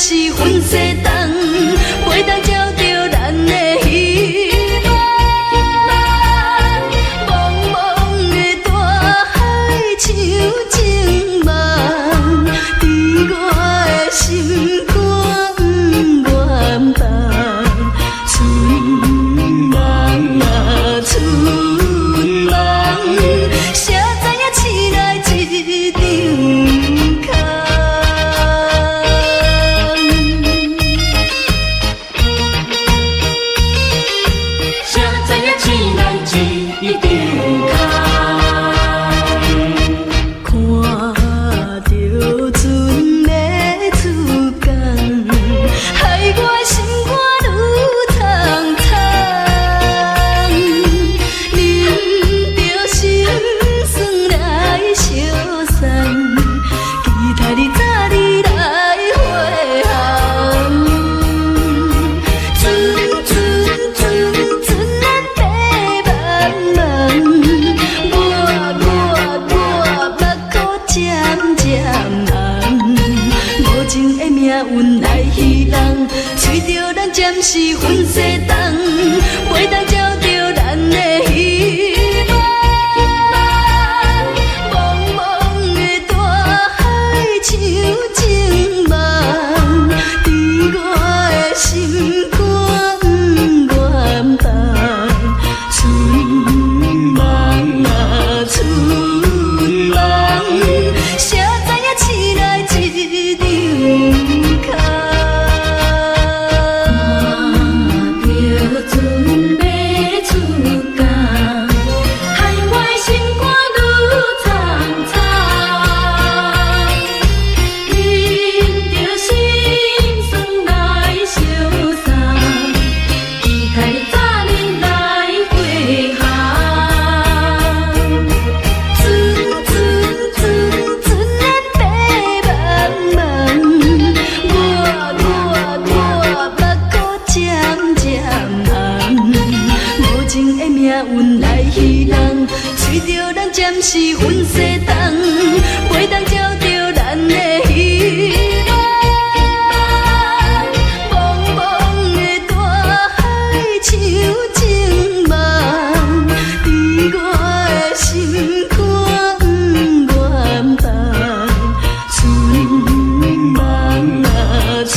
是粉色灯，袂当照着咱的希望。茫茫的大海像情梦，伫我的心肝远放。春梦啊，春梦，谁知影醒来一场空。谁知影醒来一场空。看着船要出港，害我心肝愈苍苍。啉着心酸来相送，期待你早日来回航。船船船船咱爬茫茫，我目眶渐渐红，无情的命运来戏弄，随着咱暂时粉色灯，袂当照着咱的希望。茫茫的大海像情梦，伫我的心肝远放。春梦啊，春梦，谁知影醒来一场空。看着船要出港，害我的心肝愈苍苍。啉着心酸来相送，期待你早日来回航。船船船船咱爬茫茫，我目眶渐渐红，无情的命运来戏弄，随着咱暂时粉色灯，袂当照着咱的希望。茫茫的大海像情梦，伫我的心肝远放。春梦啊，春